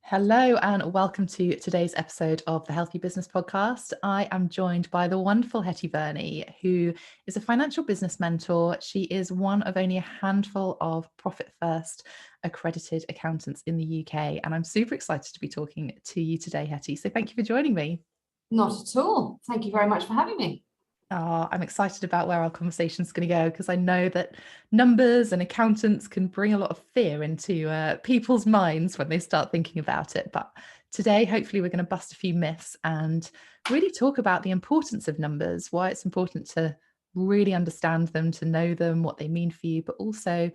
Hello and welcome to today's episode of the Healthy Business Podcast. I am joined by the wonderful Hetty Verney, who is a financial business mentor. She is one of only a handful of Profit First accredited accountants in the UK, and I'm super excited to be talking to you today, Hetty. So thank you for joining me. Not at all. Thank you very much for having me. I'm excited about where our conversation is going to go because I know that numbers and accountants can bring a lot of fear into people's minds when they start thinking about it. But today, hopefully, we're going to bust a few myths and really talk about the importance of numbers, why it's important to really understand them, to know them, what they mean for you, but also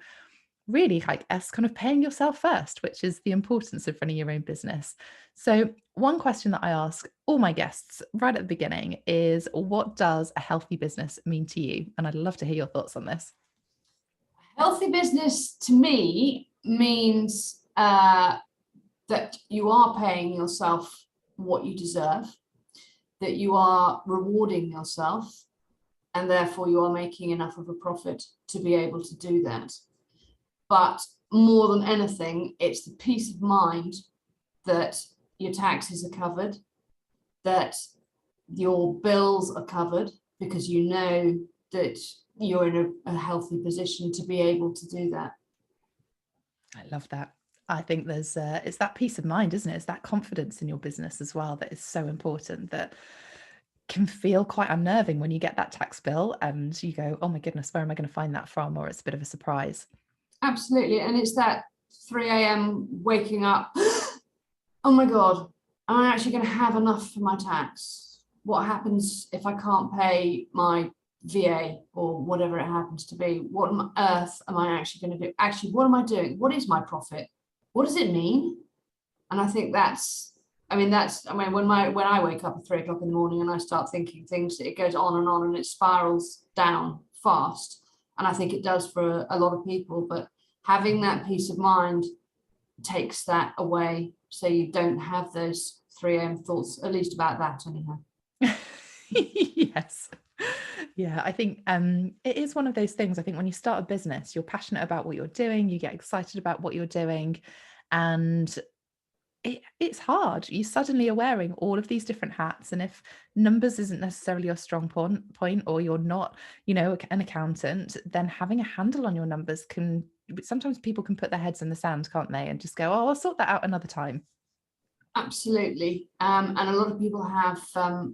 really like as kind of paying yourself first, which is the importance of running your own business. So one question that I ask all my guests right at the beginning is, what does a healthy business mean to you? And I'd love to hear your thoughts on this. Healthy business to me means that you are paying yourself what you deserve, that you are rewarding yourself, and therefore you are making enough of a profit to be able to do that. But more than anything, it's the peace of mind that your taxes are covered, that your bills are covered, because you know that you're in a healthy position to be able to do that. I love that. I think there's it's that peace of mind, isn't it? It's that confidence in your business as well that is so important, that can feel quite unnerving when you get that tax bill and you go, oh my goodness, where am I going to find that from? Or it's a bit of a surprise. Absolutely. And it's that 3 a.m. waking up. Oh my God, am I actually going to have enough for my tax? What happens if I can't pay my VA or whatever it happens to be? What on earth am I actually going to do? Actually, what am I doing? What is my profit? What does it mean? And I think when I wake up at 3 o'clock in the morning and I start thinking things, it goes on and it spirals down fast. And I think it does for a lot of people, but having that peace of mind takes that away, so you don't have those 3 a.m. thoughts, at least about that anyhow. Yes. Yeah, I think it is one of those things. I think when you start a business, you're passionate about what you're doing, you get excited about what you're doing, and it's hard. You suddenly are wearing all of these different hats, and if numbers isn't necessarily your strong point, or you're not, an accountant, then having a handle on your numbers sometimes people can put their heads in the sand, can't they, and just go, oh, I'll sort that out another time. Absolutely. And a lot of people have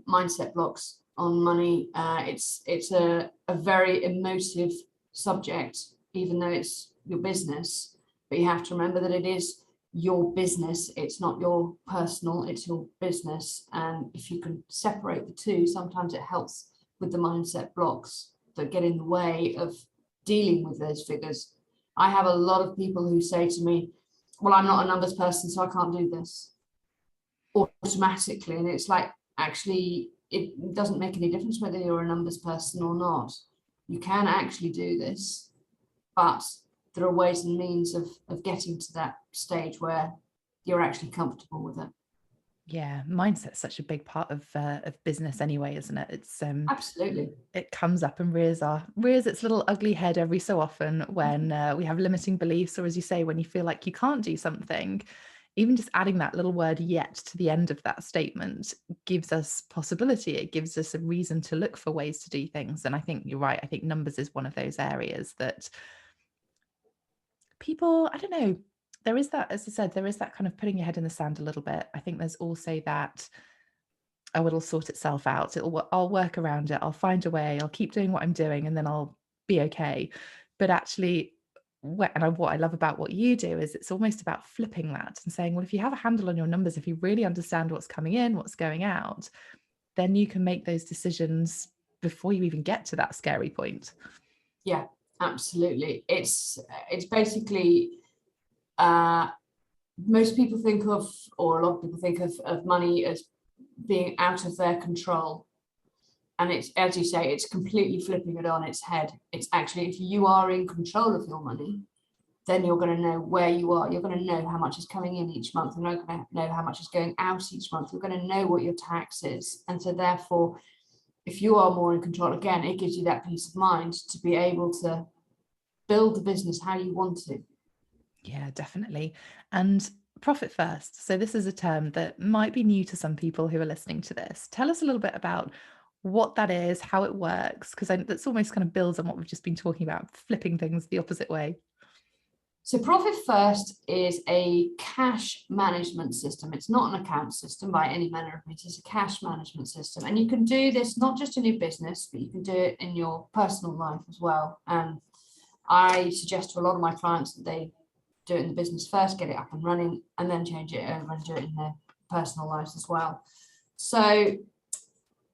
mindset blocks on money. It's a very emotive subject, even though it's your business, but you have to remember that it is your business. It's not your personal, it's your business. And if you can separate the two, sometimes it helps with the mindset blocks that get in the way of dealing with those figures. I have a lot of people who say to me, well, I'm not a numbers person, so I can't do this automatically. And it's like, actually, it doesn't make any difference whether you're a numbers person or not. You can actually do this, but there are ways and means of getting to that stage where you're actually comfortable with it. Yeah, mindset's such a big part of business anyway, isn't it? It's absolutely. It comes up and rears its little ugly head every so often when we have limiting beliefs, or as you say, when you feel like you can't do something. Even just adding that little word "yet" to the end of that statement gives us possibility. It gives us a reason to look for ways to do things. And I think you're right. I think numbers is one of those areas that people, I don't know, there is that, as I said, there is that kind of putting your head in the sand a little bit. I think there's also that, oh, it'll sort itself out. I'll work around it. I'll find a way. I'll keep doing what I'm doing and then I'll be okay. But actually, what I love about what you do is it's almost about flipping that and saying, well, if you have a handle on your numbers, if you really understand what's coming in, what's going out, then you can make those decisions before you even get to that scary point. Yeah, absolutely. It's basically, most people think of, or a lot of people think of money as being out of their control. And it's, as you say, it's completely flipping it on its head. It's actually, if you are in control of your money, then you're going to know where you are. You're going to know how much is coming in each month. You're not going to know how much is going out each month. You're going to know what your tax is. And so therefore, if you are more in control, again, it gives you that peace of mind to be able to build the business how you want to. Yeah, definitely. And profit first. So this is a term that might be new to some people who are listening to this. Tell us a little bit about what that is, how it works, because that's almost kind of builds on what we've just been talking about, flipping things the opposite way. So Profit First is a cash management system. It's not an account system by any manner of means. It's a cash management system. And you can do this not just in your business, but you can do it in your personal life as well. And I suggest to a lot of my clients that they do it in the business first, get it up and running, and then change it over and do it in their personal lives as well. So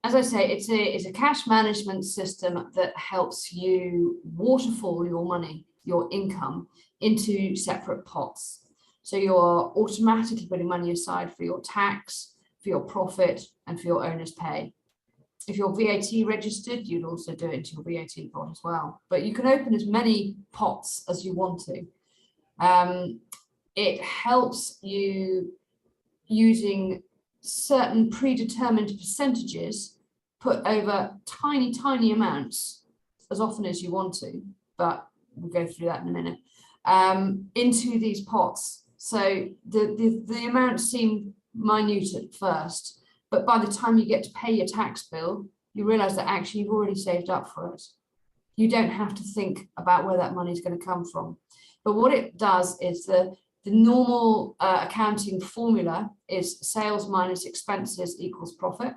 as I say, it's a cash management system that helps you waterfall your money, your income, into separate pots. So you're automatically putting money aside for your tax, for your profit, and for your owner's pay. If you're VAT registered, you'd also do it into your VAT pot as well. But you can open as many pots as you want to. It helps you using certain predetermined percentages put over tiny amounts as often as you want to, but we'll go through that in a minute, into these pots. So the amounts seem minute at first, but by the time you get to pay your tax bill, you realize that actually you've already saved up for it. You don't have to think about where that money is going to come from. But what it does is the normal accounting formula is sales minus expenses equals profit,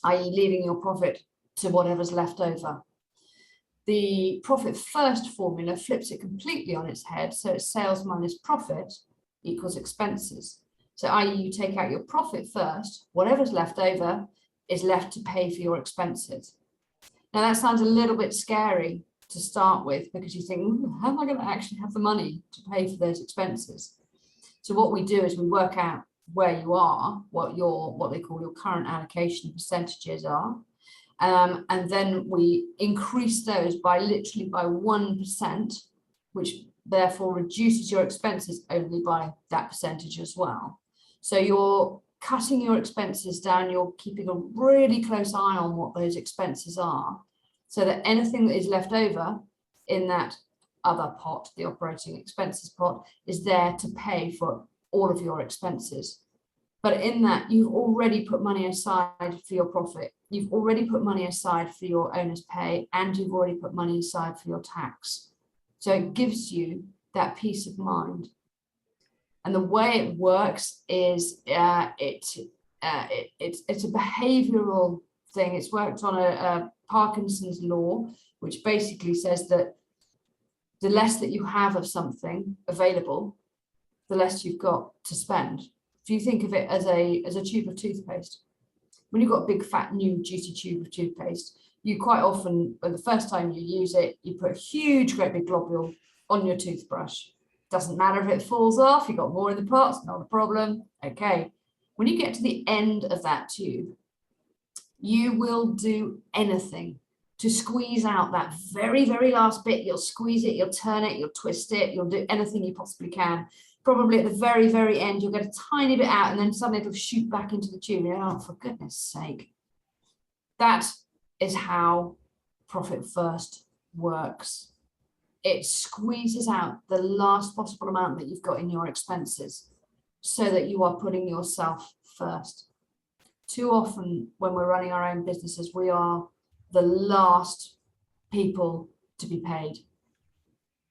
i.e. leaving your profit to whatever's left over. The Profit First formula flips it completely on its head. So it's sales minus profit equals expenses. So i.e. you take out your profit first, whatever's left over is left to pay for your expenses. Now that sounds a little bit scary to start with, because you think, how am I going to actually have the money to pay for those expenses? So what we do is we work out where you are, what they call your current allocation percentages are. And then we increase those by literally by 1%, which therefore reduces your expenses only by that percentage as well. So you're cutting your expenses down, you're keeping a really close eye on what those expenses are, so that anything that is left over in that other pot, the operating expenses pot, is there to pay for all of your expenses. But in that, you've already put money aside for your profit. You've already put money aside for your owner's pay, and you've already put money aside for your tax. So it gives you that peace of mind. And the way it works is it's a behavioral thing. It's worked on a Parkinson's law, which basically says that the less that you have of something available, the less you've got to spend. If you think of it as a tube of toothpaste, when you've got a big fat new juicy tube of toothpaste, you quite often, when the first time you use it, you put a huge great big globule on your toothbrush. Doesn't matter if it falls off, you've got more in the pot, not a problem. Okay. When you get to the end of that tube, you will do anything to squeeze out that very last bit. You'll squeeze it, you'll turn it, you'll twist it, you'll do anything you possibly can. Probably at the very end, you'll get a tiny bit out, and then suddenly it'll shoot back into the tube. You're like, oh, for goodness sake. That is how Profit First works. It squeezes out the last possible amount that you've got in your expenses, so that you are putting yourself first. Too often when we're running our own businesses, we are the last people to be paid.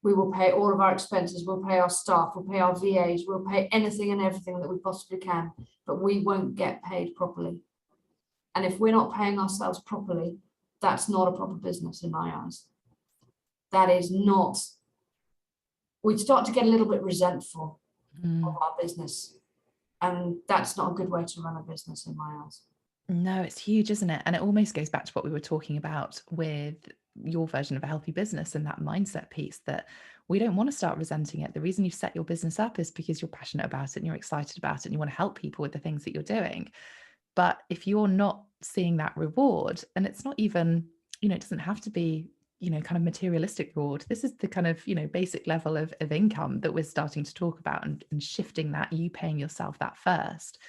We will pay all of our expenses, we'll pay our staff, we'll pay our VAs, we'll pay anything and everything that we possibly can, but we won't get paid properly. And if we're not paying ourselves properly, that's not a proper business in my eyes. That is not, we'd start to get a little bit resentful of our business. And that's not a good way to run a business in my eyes. No, it's huge, isn't it? And it almost goes back to what we were talking about with your version of a healthy business and that mindset piece, that we don't want to start resenting it. The reason you've set your business up is because you're passionate about it and you're excited about it and you want to help people with the things that you're doing. But if you're not seeing that reward, and it's not even, it doesn't have to be, kind of materialistic reward. This is the kind of, basic level of income that we're starting to talk about, and shifting that, you paying yourself that first.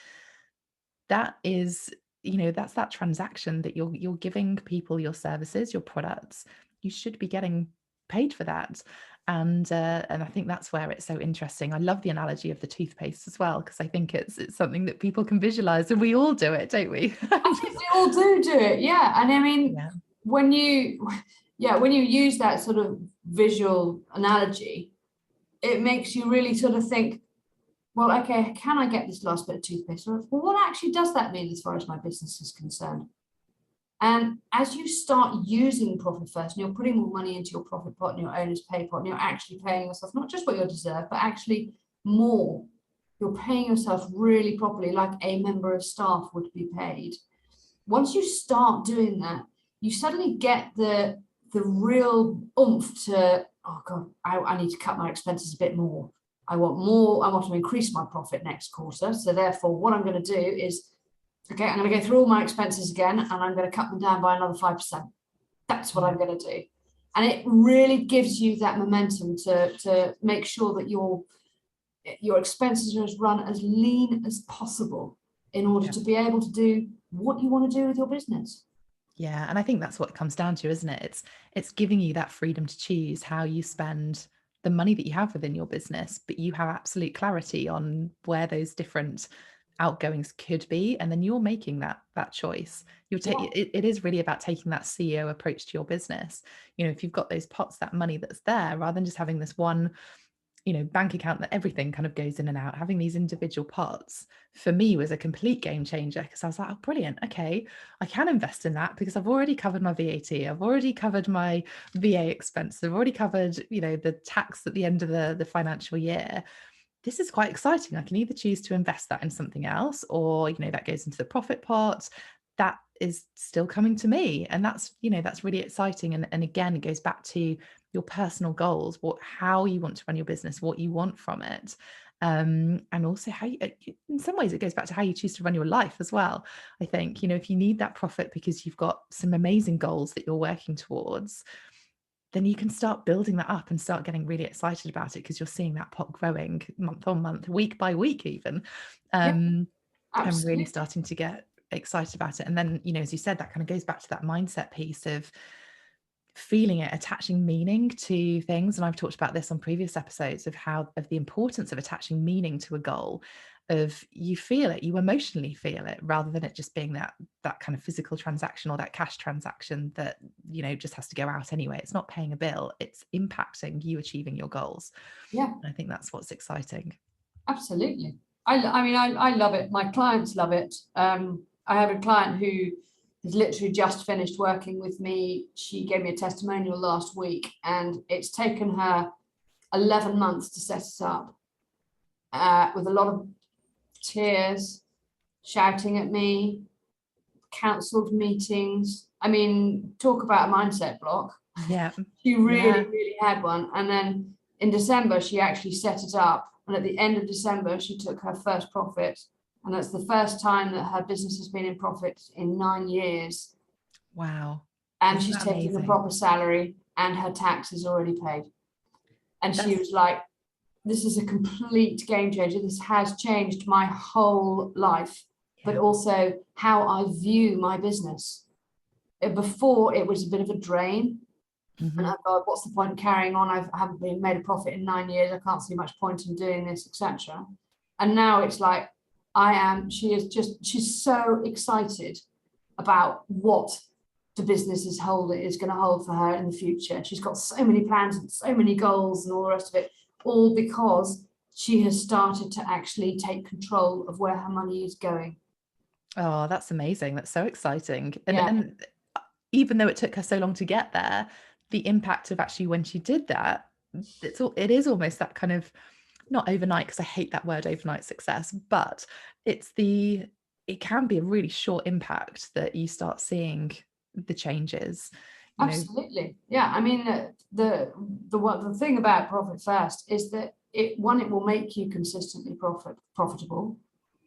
That is, that's that transaction that you're giving people your services, your products. You should be getting paid for that. And I think that's where it's so interesting. I love the analogy of the toothpaste as well, because I think it's something that people can visualize, and we all do it, don't we? I think we all do it, yeah. And I mean, Yeah. when you use that sort of visual analogy, it makes you really sort of think, well, okay, can I get this last bit of toothpaste? Well, what actually does that mean as far as my business is concerned? And as you start using profit first, and you're putting more money into your profit pot and your owner's pay pot, and you're actually paying yourself not just what you deserve, but actually more. You're paying yourself really properly, like a member of staff would be paid. Once you start doing that, you suddenly get the real oomph to, oh God, I need to cut my expenses a bit more. I want to increase my profit next quarter. So therefore, what I'm going to do is, okay, I'm going to go through all my expenses again, and I'm going to cut them down by another 5%. That's what I'm going to do. And it really gives you that momentum to make sure that your expenses are run as lean as possible in order to be able to do what you want to do with your business. Yeah. And I think that's what it comes down to, isn't it? It's giving you that freedom to choose how you spend the money that you have within your business, but you have absolute clarity on where those different outgoings could be, and then you're making that choice. You're taking it is really about taking that CEO approach to your business. If you've got those pots, that money that's there, rather than just having this one bank account that everything kind of goes in and out, having these individual pots for me was a complete game changer, because I was like, oh, brilliant. Okay, I can invest in that because I've already covered my VAT. I've already covered my VA expenses. I've already covered, the tax at the end of the financial year. This is quite exciting. I can either choose to invest that in something else, or, that goes into the profit pot. That is still coming to me. And that's really exciting. And again, it goes back to your personal goals, how you want to run your business, what you want from it. And also how in some ways, it goes back to how you choose to run your life as well. I think, if you need that profit because you've got some amazing goals that you're working towards, then you can start building that up and start getting really excited about it, because you're seeing that pot growing month on month, week by week even. And really starting to get excited about it. And then, as you said, that kind of goes back to that mindset piece of feeling it, attaching meaning to things. And I've talked about this on previous episodes of the importance of attaching meaning to a goal, of you feel it, you emotionally feel it, rather than it just being that kind of physical transaction or that cash transaction that, just has to go out anyway. It's not paying a bill, it's impacting you achieving your goals. Yeah. And I think that's what's exciting. Absolutely. I love it. My clients love it. I have a client who has literally just finished working with me. She gave me a testimonial last week, and it's taken her 11 months to set it up, with a lot of tears, shouting at me, cancelled meetings. I mean, talk about a mindset block. Yeah. She really had one. And then in December, she actually set it up. And at the end of December, she took her first profit. And that's the first time that her business has been in profit in 9 years. Wow. And she's taking a proper salary, and her tax is already paid. And she was like, this is a complete game changer. This has changed my whole life, but also how I view my business. Before, it was a bit of a drain. And I thought, what's the point in carrying on? I haven't been made a profit in 9 years. I can't see much point in doing this, etc. And now it's like, she's so excited about what the business is going to hold for her in the future. She's got so many plans and so many goals and all the rest of it, all because she has started to actually take control of where her money is going. Oh, that's amazing. That's so exciting. And even though it took her so long to get there, the impact of actually when she did that, it is almost that kind of, not overnight, because I hate that word, overnight success, but it can be a really short impact that you start seeing the changes. Absolutely. Yeah. I mean, the thing about Profit First is that it will make you consistently profitable,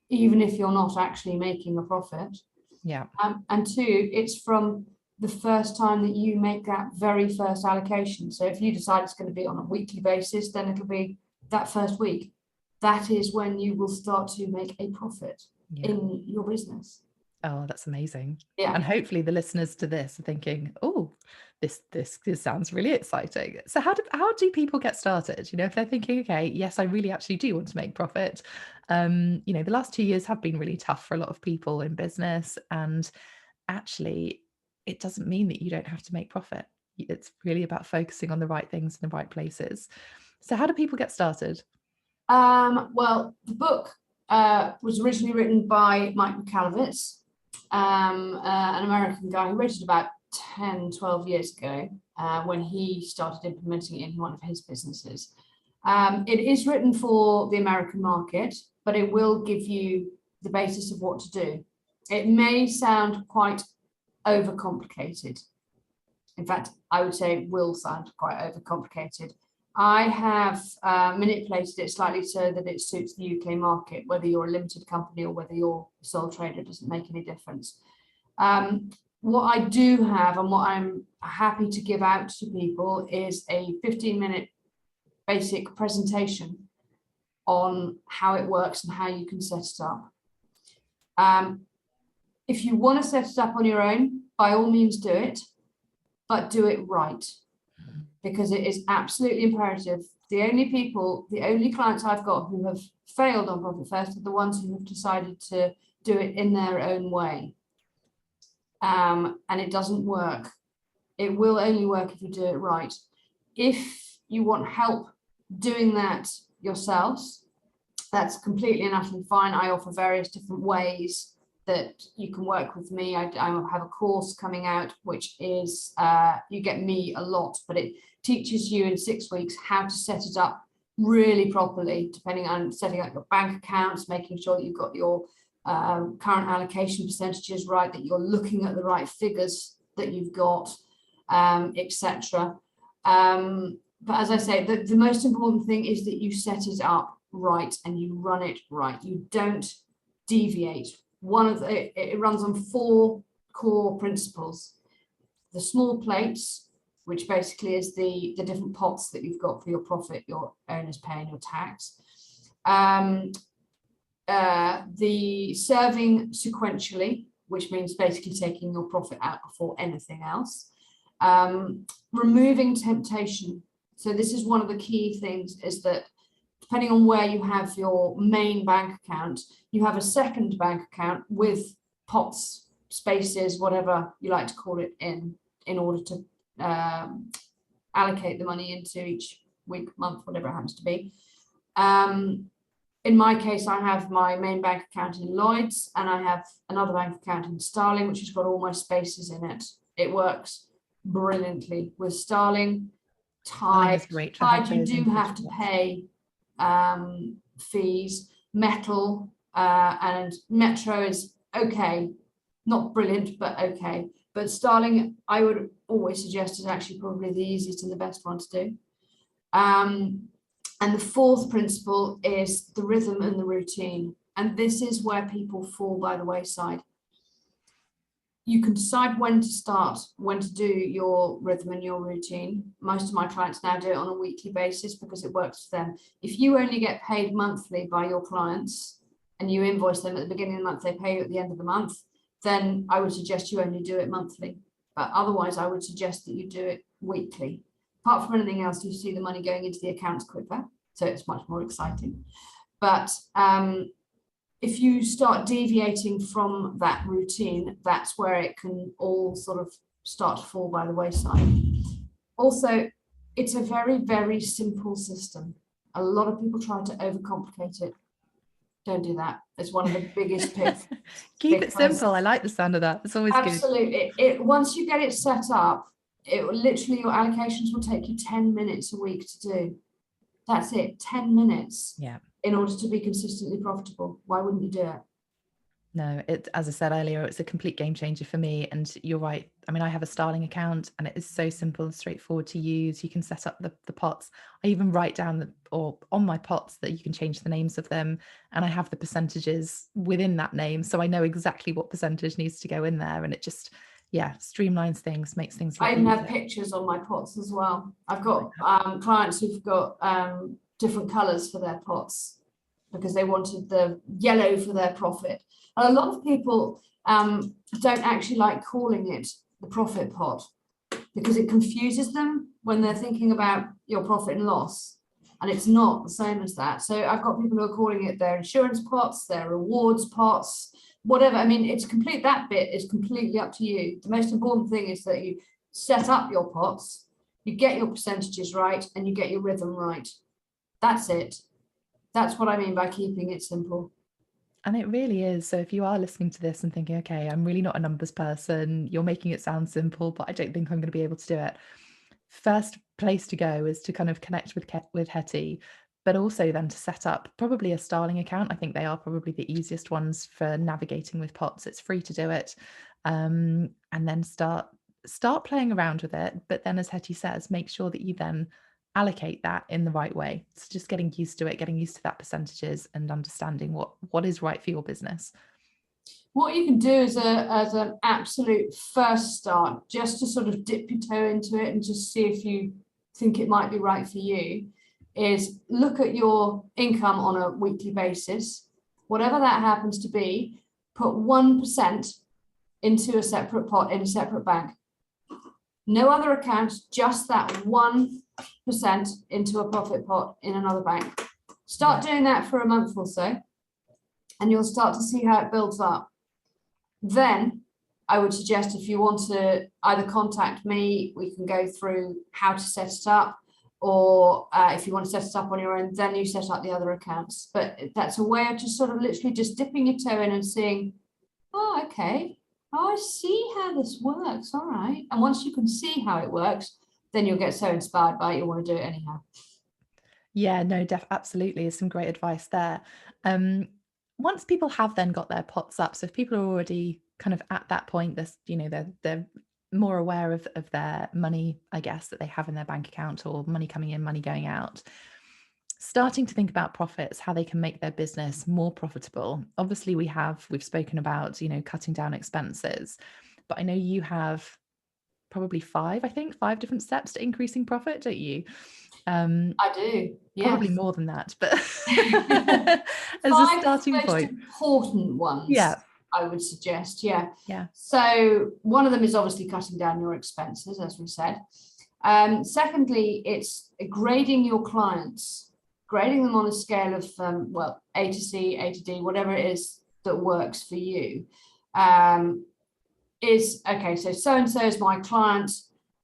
even if you're not actually making a profit. Yeah. And two, it's from the first time that you make that very first allocation. So if you decide it's going to be on a weekly basis, then it'll be that first week. That is when you will start to make a profit in your business. Oh, that's amazing. Yeah. And hopefully the listeners to this are thinking, oh, this sounds really exciting. So how do people get started? You know, if they're thinking, okay, yes, I really actually do want to make profit. You know, the last 2 years have been really tough for a lot of people in business. And actually, it doesn't mean that you don't have to make profit. It's really about focusing on the right things in the right places. So how do people get started? Well, the book was originally written by Mike McAlevitz, an American guy who wrote it about 10, 12 years ago when he started implementing it in one of his businesses. It is written for the American market, but it will give you the basis of what to do. It may sound quite overcomplicated. In fact, I would say it will sound quite overcomplicated. I have manipulated it slightly so that it suits the UK market, whether you're a limited company or whether you're a sole trader, doesn't make any difference. What I do have and what I'm happy to give out to people is a 15-minute basic presentation on how it works and how you can set it up. If you want to set it up on your own, by all means do it, but do it right, because it is absolutely imperative. The only clients I've got who have failed on Profit First are the ones who have decided to do it in their own way. And it doesn't work. It will only work if you do it right. If you want help doing that yourselves, that's completely and utterly fine. I offer various different ways that you can work with me. I have a course coming out, which is, you get me a lot, but it teaches you in 6 weeks how to set it up really properly, depending on setting up your bank accounts, making sure that you've got your current allocation percentages right, that you're looking at the right figures that you've got, etc. But as I say, the most important thing is that you set it up right and you run it right. You don't deviate. It runs on 4 core principles. The small plates, which basically is the different pots that you've got for your profit, your owners paying your tax. The serving sequentially, which means basically taking your profit out before anything else. Removing temptation. So this is one of the key things, is that depending on where you have your main bank account, you have a second bank account with pots, spaces, whatever you like to call it, in order to allocate the money into each week, month, whatever it happens to be. In my case, I have my main bank account in Lloyd's, and I have another bank account in Starling, which has got all my spaces in it. It works brilliantly with Starling. Tide, you do have to pay fees. Metal and Metro is okay, not brilliant, but okay. But Starling, I would always suggest, is actually probably the easiest and the best one to do. And the 4th principle is the rhythm and the routine. And this is where people fall by the wayside. You can decide when to start, when to do your rhythm and your routine. Most of my clients now do it on a weekly basis because it works for them. If you only get paid monthly by your clients and you invoice them at the beginning of the month, they pay you at the end of the month, then I would suggest you only do it monthly. But otherwise, I would suggest that you do it weekly. Apart from anything else, you see the money going into the accounts quicker, so it's much more exciting. But if you start deviating from that routine, that's where it can all sort of start to fall by the wayside. Also, it's a very, very simple system. A lot of people try to overcomplicate it. Don't do that. It's one of the biggest pits. Keep it simple. I like the sound of that. It's always absolutely good. Once you get it set up, it will literally, your allocations will take you 10 minutes a week to do. That's it, 10 minutes. Yeah. In order to be consistently profitable. Why wouldn't you do it? No, as I said earlier, it's a complete game changer for me. And you're right. I mean, I have a Starling account and it is so simple and straightforward to use. You can set up the pots. I even write down or on my pots that you can change the names of them. And I have the percentages within that name. So I know exactly what percentage needs to go in there. And it just, streamlines things, makes things. I even have pictures on my pots as well. I've got clients who've got different colours for their pots. because they wanted the yellow for their profit. And a lot of people don't actually like calling it the profit pot because it confuses them when they're thinking about your profit and loss. And it's not the same as that. So I've got people who are calling it their insurance pots, their rewards pots, whatever. I mean, it's complete, that bit is completely up to you. The most important thing is that you set up your pots, you get your percentages right, and you get your rhythm right. That's it. That's what I mean by keeping it simple. And it really is. So if you are listening to this and thinking, okay, I'm really not a numbers person, you're making it sound simple, but I don't think I'm going to be able to do it. First place to go is to kind of connect with Hetty, but also then to set up probably a Starling account. I think they are probably the easiest ones for navigating with pots. It's free to do it. And then start playing around with it. But then, as Hetty says, make sure that you then allocate that in the right way. So just getting used to it, getting used to that percentages and understanding what is right for your business. What you can do as an absolute first start, just to sort of dip your toe into it and just see if you think it might be right for you, is look at your income on a weekly basis, whatever that happens to be, put 1% into a separate pot in a separate bank. No other accounts, just that 1% into a profit pot in another bank. Start doing that for a month or so, and you'll start to see how it builds up. Then I would suggest, if you want to either contact me, we can go through how to set it up, or if you want to set it up on your own, then you set up the other accounts. But that's a way of just sort of literally just dipping your toe in and seeing, oh, okay, oh, I see how this works. All right. And once you can see how it works, then you'll get so inspired by it, you'll want to do it anyhow. Yeah, no, absolutely. There's some great advice there. Once people have then got their pots up, so if people are already kind of at that point, this, they're more aware of their money, I guess, that they have in their bank account, or money coming in, money going out, starting to think about profits, how they can make their business more profitable. Obviously, we've spoken about, cutting down expenses, but I know you have probably five different steps to increasing profit, don't you? I do, yes. Probably more than that, but as a starting point. Important ones, yeah, I would suggest. Yeah. So one of them is obviously cutting down your expenses, as we said. Secondly, it's grading your clients, grading them on a scale of A to C, A to D, whatever it is that works for you. Is okay, so and so is my client.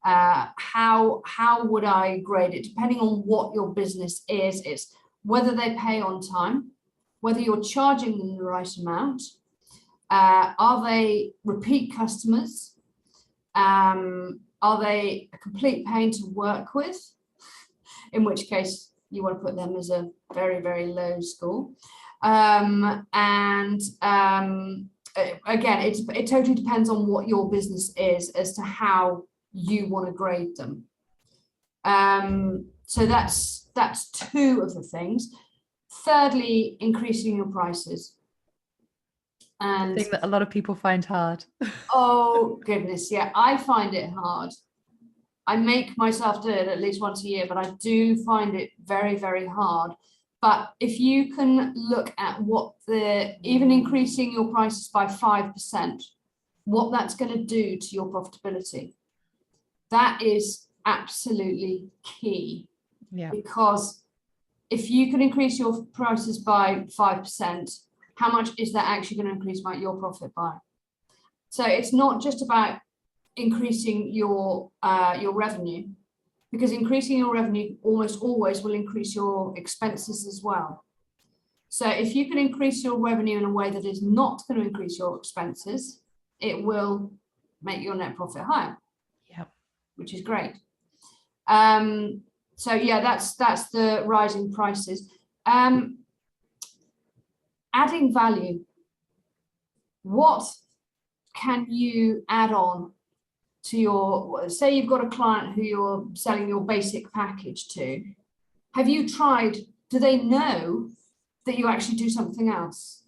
How would I grade it? Depending on what your business is, it's whether they pay on time, whether you're charging them the right amount, are they repeat customers, are they a complete pain to work with, in which case you want to put them as a very, very low score. Again, it totally depends on what your business is as to how you want to grade them. So that's two of the things. Thirdly, increasing your prices. And the thing that a lot of people find hard. Oh goodness, yeah, I find it hard. I make myself do it at least once a year, but I do find it very, very hard. But if you can look at even increasing your prices by 5%, what that's going to do to your profitability, that is absolutely key. Yeah. Because if you can increase your prices by 5%, how much is that actually going to increase your profit by? So it's not just about increasing your revenue, because increasing your revenue almost always will increase your expenses as well. So if you can increase your revenue in a way that is not going to increase your expenses, it will make your net profit higher. Yeah, which is great. So yeah, that's the rising prices. Adding value. What can you add on to your, say you've got a client who you're selling your basic package to. Have you tried, do they know that you actually do something else?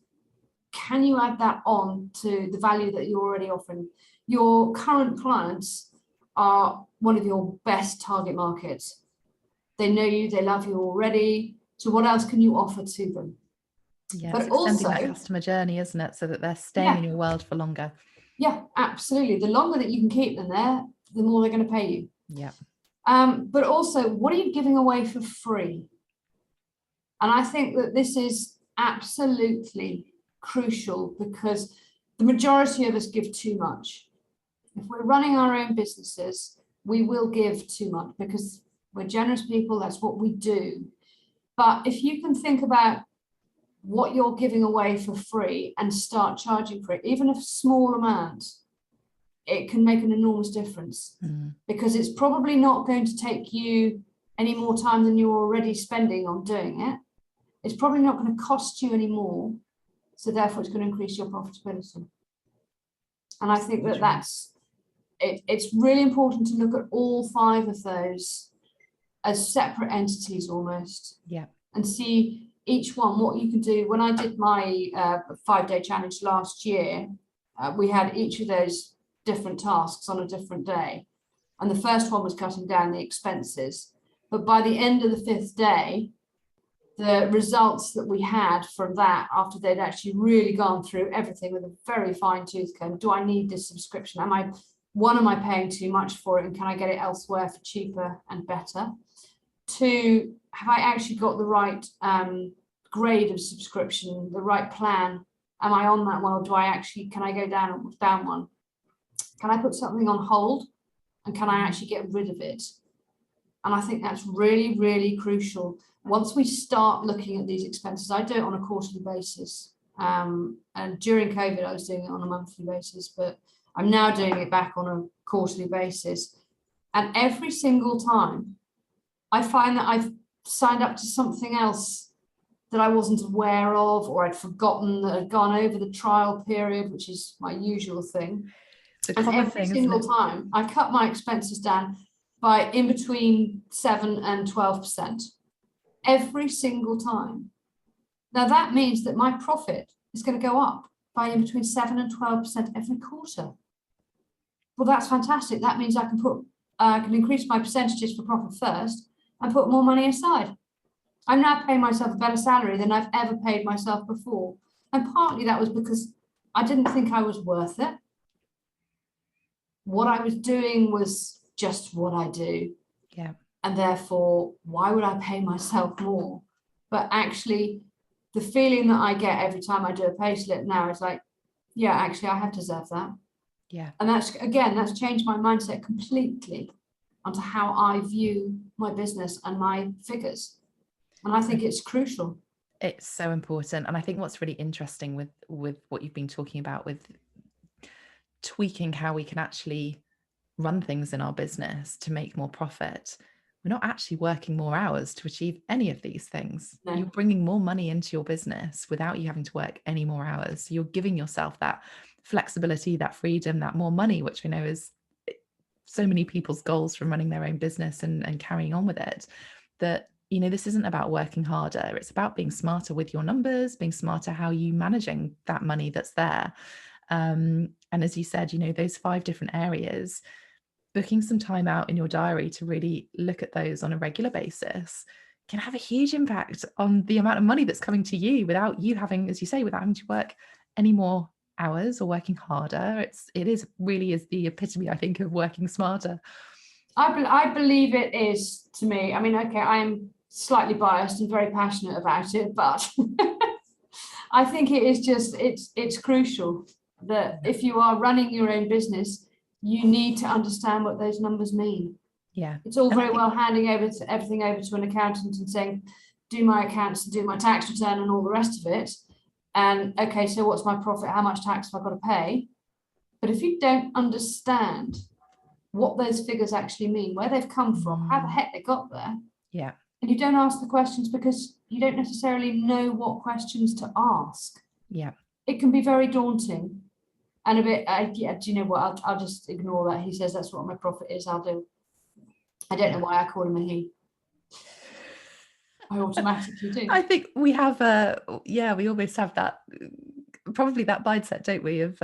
Can you add that on to the value that you're already offering? Your current clients are one of your best target markets. They know you, they love you already. So what else can you offer to them? Yeah, it's But extending that also, customer journey, isn't it? So that they're staying yeah, in your world for longer. yeah, absolutely. The longer that you can keep them there, the more they're going to pay you. Yeah. But also, what are you giving away for free? And I think that this is absolutely crucial, because the majority of us give too much. If we're running our own businesses, we will give too much because we're generous people. That's what we do. But if you can think about what you're giving away for free and start charging for it, even a small amount, it can make an enormous difference, because it's probably not going to take you any more time than you're already spending on doing it. It's probably not going to cost you any more. So therefore it's going to increase your profitability. And I think that that's it. It's really important to look at all 5 of those as separate entities almost. Yeah. And see each one, what you can do. When I did my 5-day challenge last year, we had each of those different tasks on a different day. And the first one was cutting down the expenses. But by the end of the 5th day, the results that we had from that, after they'd actually really gone through everything with a very fine tooth comb, do I need this subscription? Am I paying too much for it, and can I get it elsewhere for cheaper and better? 2, have I actually got the right grade of subscription, the right plan? Am I on that one, or can I go down one? Can I put something on hold, and can I actually get rid of it? And I think that's really, really crucial. Once we start looking at these expenses, I do it on a quarterly basis. And during COVID, I was doing it on a monthly basis, but I'm now doing it back on a quarterly basis. And every single time, I find that I've signed up to something else that I wasn't aware of, or I'd forgotten, that had gone over the trial period, which is my usual thing. And every single time I cut my expenses down by in between 7 and 12%. Every single time. Now that means that my profit is going to go up by in between 7 and 12% every quarter. Well, that's fantastic. That means I can increase my percentages for profit first and put more money aside. I'm now paying myself a better salary than I've ever paid myself before. And partly that was because I didn't think I was worth it. What I was doing was just what I do. Yeah. And therefore, why would I pay myself more? But actually, the feeling that I get every time I do a payslip now is like, yeah, actually, I have deserved that. Yeah. And that's changed my mindset completely onto how I view my business and my figures. And I think it's crucial. It's so important. And I think what's really interesting with what you've been talking about with tweaking how we can actually run things in our business to make more profit, we're not actually working more hours to achieve any of these things. No. You're bringing more money into your business without you having to work any more hours. So you're giving yourself that flexibility, that freedom, that more money, which we know is so many people's goals from running their own business and carrying on with it. That, you know, this isn't about working harder. It's about being smarter with your numbers, being smarter how you managing that money that's there. And as you said, you know, those 5 different areas, booking some time out in your diary to really look at those on a regular basis can have a huge impact on the amount of money that's coming to you without you having, as you say, without having to work any more hours or working harder. It really is the epitome, I think, of working smarter. I believe it is, to me. I mean, okay, I am slightly biased and very passionate about it, but I think it is just, it's crucial that if you are running your own business, you need to understand what those numbers mean. Yeah. It's all very well handing everything over to an accountant and saying, do my accounts and do my tax return and all the rest of it. And okay, so what's my profit? How much tax have I got to pay? But if you don't understand what those figures actually mean, where they've come from, how the heck they got there. Yeah. And you don't ask the questions because you don't necessarily know what questions to ask. Yeah. It can be very daunting and a bit, do you know what? I'll just ignore that. He says that's what my profit is. I'll do. I don't know why I call him a he. I automatically do. I think we have we always have that, probably that mindset, don't we, of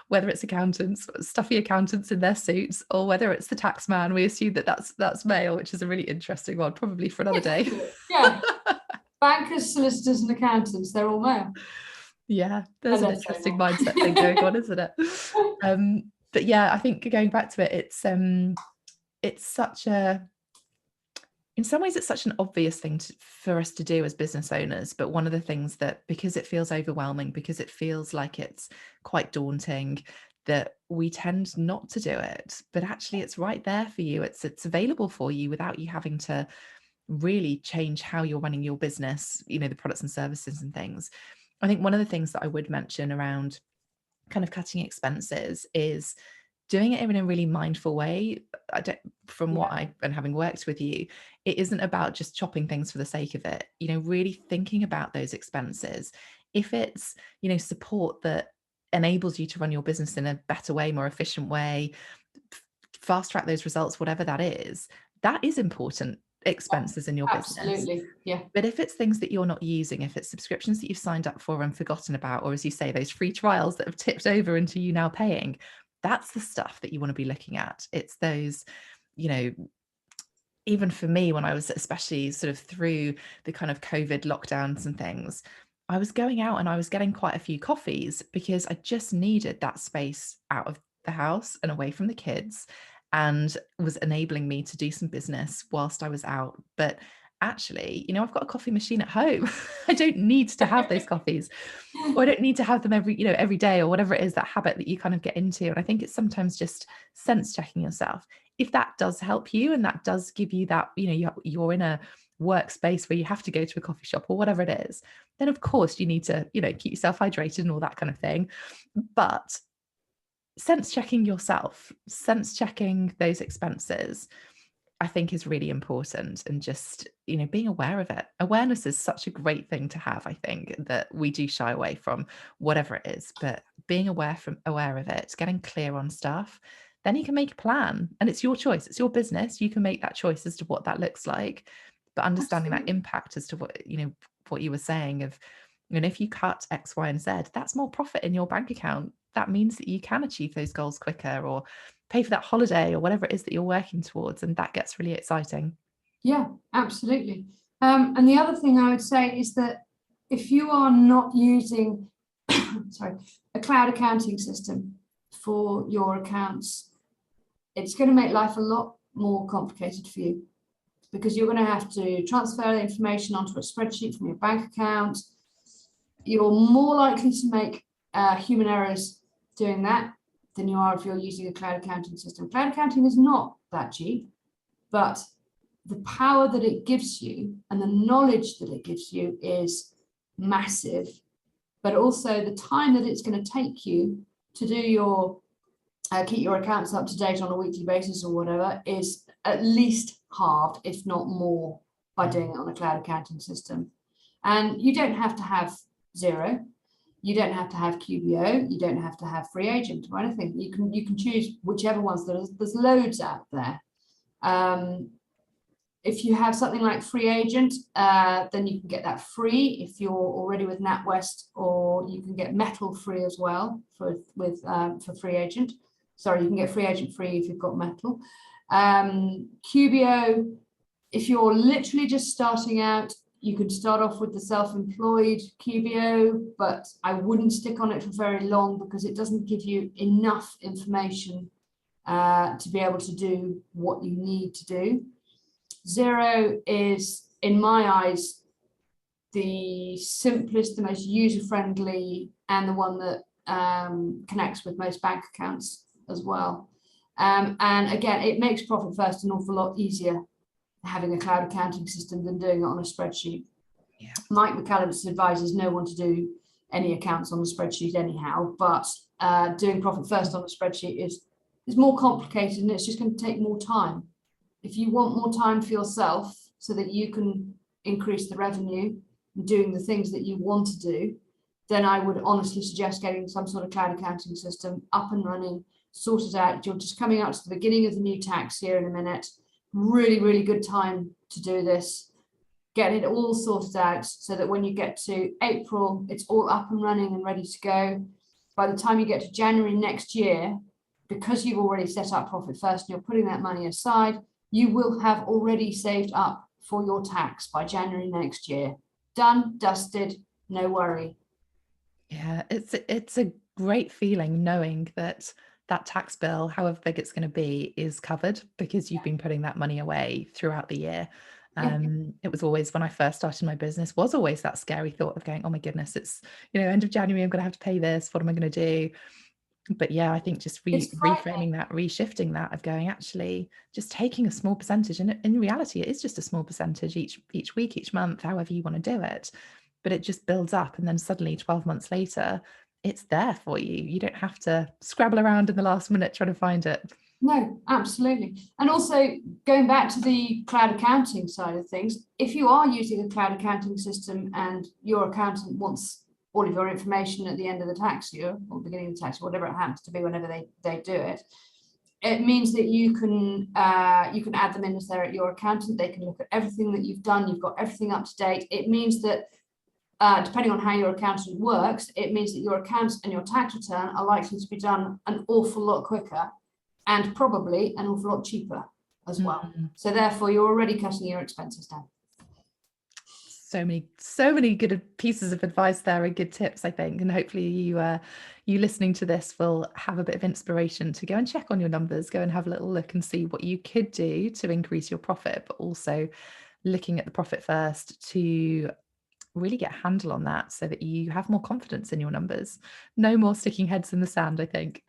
whether it's accountants, stuffy accountants in their suits, or whether it's the tax man. We assume that that's male, which is a really interesting one, probably for another day. Yeah. Bankers, solicitors and accountants, they're all male. Yeah, there's an interesting not. mindset thing going on, isn't it? But yeah, I think going back to it, it's such a, in some ways, it's such an obvious thing for us to do as business owners. But one of the things that, because it feels overwhelming, because it feels like it's quite daunting, that we tend not to do it. But actually, it's right there for you. It's available for you without you having to really change how you're running your business, the products and services and things. I think one of the things that I would mention around kind of cutting expenses is doing it in a really mindful way. From what I, and having worked with you, it isn't about just chopping things for the sake of it, really thinking about those expenses. If it's, support that enables you to run your business in a better way, more efficient way, fast track those results, whatever that is important expenses in your business. Absolutely, yeah. But if it's things that you're not using, if it's subscriptions that you've signed up for and forgotten about, or as you say, those free trials that have tipped over into you now paying, that's the stuff that you want to be looking at. It's those, even for me, when I was especially sort of through the kind of COVID lockdowns and things, I was going out and I was getting quite a few coffees because I just needed that space out of the house and away from the kids, and was enabling me to do some business whilst I was out. But actually, I've got a coffee machine at home. I don't need to have those coffees, or I don't need to have them every day, or whatever it is, that habit that you kind of get into. And I think it's sometimes just sense checking yourself. If that does help you and that does give you that, you're in a workspace where you have to go to a coffee shop or whatever it is, then of course you need to, keep yourself hydrated and all that kind of thing. But sense checking yourself, sense checking those expenses, I think is really important. And just, being aware of it. Awareness is such a great thing to have. I think that we do shy away from whatever it is, but being aware of it, getting clear on stuff, then you can make a plan, and it's your choice. It's your business. You can make that choice as to what that looks like, but understanding that impact as to what you were saying of, if you cut X, Y, and Z, that's more profit in your bank account. That means that you can achieve those goals quicker, or pay for that holiday, or whatever it is that you're working towards. And that gets really exciting. Yeah, absolutely. And the other thing I would say is that if you are not using a cloud accounting system for your accounts, it's going to make life a lot more complicated for you, because you're going to have to transfer the information onto a spreadsheet from your bank account. You're more likely to make human errors doing that than you are if you're using a cloud accounting system. Cloud accounting is not that cheap, but the power that it gives you and the knowledge that it gives you is massive. But also the time that it's going to take you to do your keep your accounts up to date on a weekly basis or whatever is at least halved, if not more, by doing it on a cloud accounting system. And you don't have to have Xero. You don't have to have QBO. You don't have to have Free Agent or anything. You can choose whichever ones. There's loads out there. If you have something like Free Agent, then you can get that free if you're already with NatWest, or you can get Metal free as well for Free Agent. Sorry, you can get Free Agent free if you've got Metal. QBO, if you're literally just starting out, you could start off with the self-employed QBO, but I wouldn't stick on it for very long because it doesn't give you enough information to be able to do what you need to do. Xero is, in my eyes, the simplest, the most user-friendly, and the one that connects with most bank accounts as well. And again, it makes Profit First an awful lot easier having a cloud accounting system than doing it on a spreadsheet. Yeah. Mike McCallum's advises no one to do any accounts on a spreadsheet anyhow, but doing Profit First on a spreadsheet is more complicated, and it's just going to take more time. If you want more time for yourself so that you can increase the revenue and doing the things that you want to do, then I would honestly suggest getting some sort of cloud accounting system up and running, sorted out. You're just coming up to the beginning of the new tax year in a minute. Really, really good time to do this. Get it all sorted out so that when you get to April, it's all up and running and ready to go. By the time you get to January next year, because you've already set up Profit First and you're putting that money aside, you will have already saved up for your tax by January next year. done, dusted, no worry. Yeah, it's a great feeling knowing that that tax bill, however big it's going to be, is covered because you've been putting that money away throughout the year. Yeah. It was always, when I first started my business, was always that scary thought of going, oh my goodness, it's, end of January, I'm going to have to pay this. What am I going to do? But yeah, I think just It's frightening. reframing that, reshifting that, of going, actually just taking a small percentage, and in reality it is just a small percentage each week, each month, however you want to do it, but it just builds up, and then suddenly 12 months later it's there for you. You don't have to scrabble around in the last minute trying to find it. No, absolutely. And also going back to the cloud accounting side of things, if you are using a cloud accounting system and your accountant wants all of your information at the end of the tax year or beginning of the tax year, whatever it happens to be, whenever they do it, it means that you can add them in as they're at your accountant. They can look at everything that you've done. You've got everything up to date. It means that depending on how your accountant works, it means that your accounts and your tax return are likely to be done an awful lot quicker and probably an awful lot cheaper as well. Mm-hmm. So therefore, you're already cutting your expenses down. So many good pieces of advice there, and good tips, I think. And hopefully you listening to this will have a bit of inspiration to go and check on your numbers, go and have a little look and see what you could do to increase your profit, but also looking at the profit first to really get a handle on that so that you have more confidence in your numbers. No more sticking heads in the sand, I think.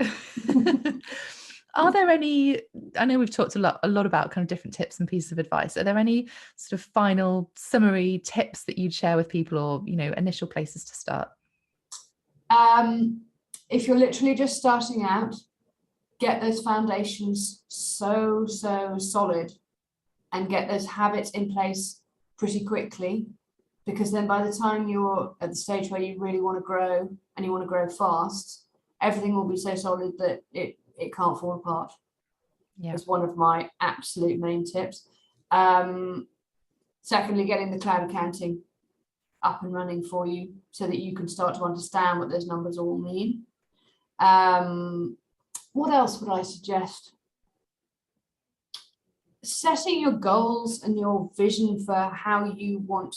Are there any, I know we've talked a lot about kind of different tips and pieces of advice. Are there any sort of final summary tips that you'd share with people, or, initial places to start? If you're literally just starting out, get those foundations so solid and get those habits in place pretty quickly, because then by the time you're at the stage where you really want to grow and you want to grow fast, everything will be so solid that it can't fall apart. Yeah. It's one of my absolute main tips. Secondly, getting the cloud accounting up and running for you so that you can start to understand what those numbers all mean. What else would I suggest? Setting your goals and your vision for how you want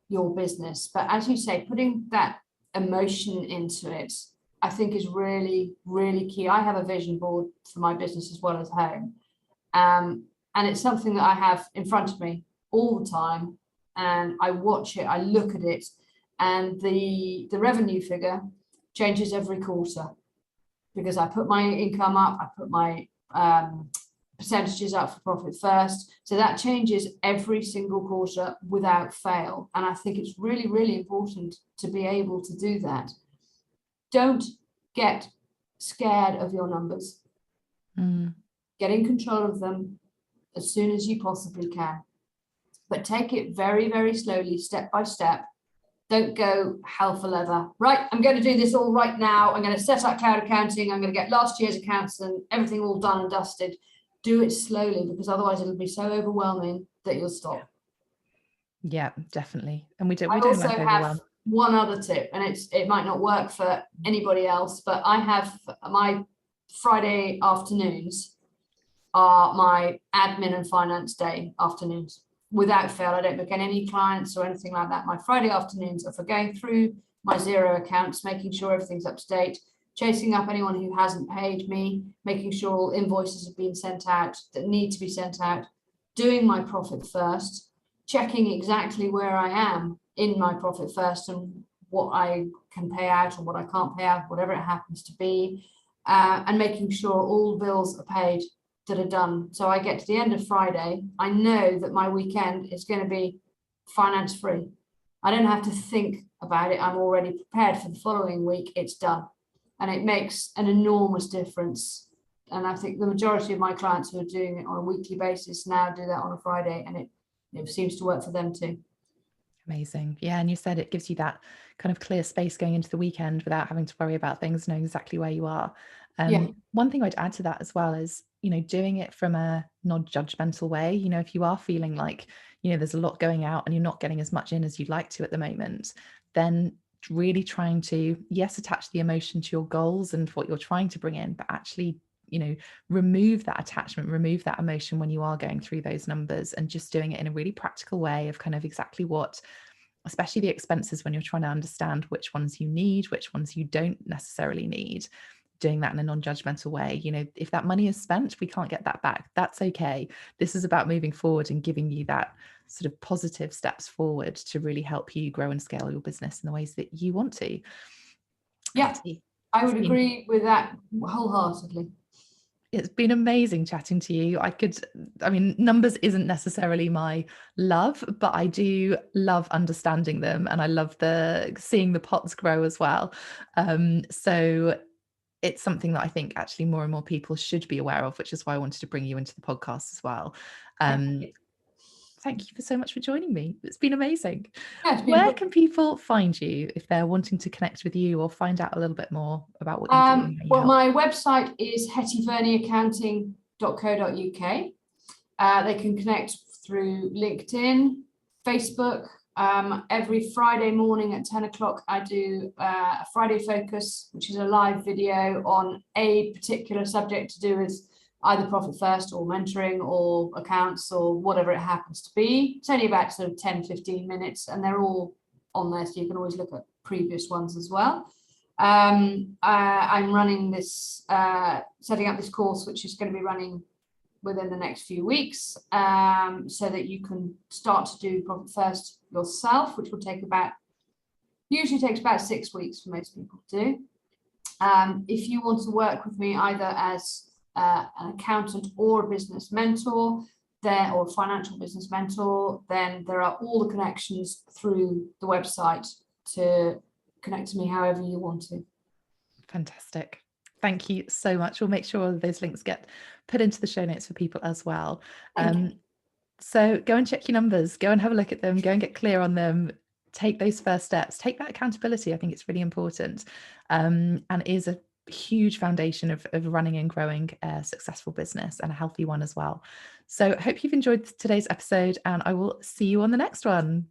your business, but as you say, putting that emotion into it, I think is really, really key. I have a vision board for my business as well as home. And it's something that I have in front of me all the time. And I watch it, I look at it, and the revenue figure changes every quarter because I put my income up, I put my percentages up for profit first. So that changes every single quarter without fail. And I think it's really, really important to be able to do that. Don't get scared of your numbers. Get in control of them as soon as you possibly can. But take it very, very slowly, step by step. Don't go hell for leather. Right, I'm going to do this all right now. I'm going to set up cloud accounting. I'm going to get last year's accounts and everything all done and dusted. Do it slowly, because otherwise it'll be so overwhelming that you'll stop. Yeah, definitely. And we don't also like have one other tip, and it might not work for anybody else, but I have my Friday afternoons are my admin and finance day afternoons. Without fail, I don't book any clients or anything like that. My Friday afternoons are for going through my Xero accounts, making sure everything's up to date, chasing up anyone who hasn't paid me, making sure all invoices have been sent out that need to be sent out, doing my profit first, checking exactly where I am in my profit first and what I can pay out or what I can't pay out, whatever it happens to be, and making sure all bills are paid that are done. So I get to the end of Friday, I know that my weekend is going to be finance free. I don't have to think about it. I'm already prepared for the following week. It's done. And it makes an enormous difference. And I think the majority of my clients who are doing it on a weekly basis now do that on a Friday, and it seems to work for them too. Amazing. Yeah. And you said it gives you that kind of clear space going into the weekend without having to worry about things, knowing exactly where you are. One thing I'd add to that as well is, doing it from a non-judgmental way. If you are feeling like, there's a lot going out and you're not getting as much in as you'd like to at the moment, then really trying to, yes, attach the emotion to your goals and what you're trying to bring in, but actually, remove that attachment, remove that emotion when you are going through those numbers, and just doing it in a really practical way of kind of exactly what especially the expenses when you're trying to understand which ones you need, which ones you don't necessarily need. Doing that in a non-judgmental way. If that money is spent, we can't get that back. That's okay. This is about moving forward and giving you that sort of positive steps forward to really help you grow and scale your business in the ways that you want to. Yeah, I would agree with that wholeheartedly. It's been amazing chatting to you. Numbers isn't necessarily my love, but I do love understanding them, and I love seeing the pots grow as well. So it's something that I think actually more and more people should be aware of, which is why I wanted to bring you into the podcast as well. Thank you so much for joining me. It's been amazing. Yeah, Where can people find you if they're wanting to connect with you or find out a little bit more about what you do? Well, my website is hettyverneyaccounting.co.uk. They can connect through LinkedIn, Facebook. Every Friday morning at 10 o'clock, I do a Friday Focus, which is a live video on a particular subject to do with either Profit First or mentoring or accounts or whatever it happens to be. It's only about sort of 10, 15 minutes, and they're all on there, so you can always look at previous ones as well. I'm running this, setting up this course, which is going to be running within the next few weeks, so that you can start to do Profit First yourself, which will usually takes about 6 weeks for most people to do. If you want to work with me either as an accountant or a business mentor, or a financial business mentor, then there are all the connections through the website to connect to me however you want to. Fantastic. Thank you so much. We'll make sure all of those links get put into the show notes for people as well. So go and check your numbers, go and have a look at them, go and get clear on them, take those first steps, take that accountability. I think it's really important, and is a huge foundation of running and growing a successful business, and a healthy one as well. So I hope you've enjoyed today's episode, and I will see you on the next one.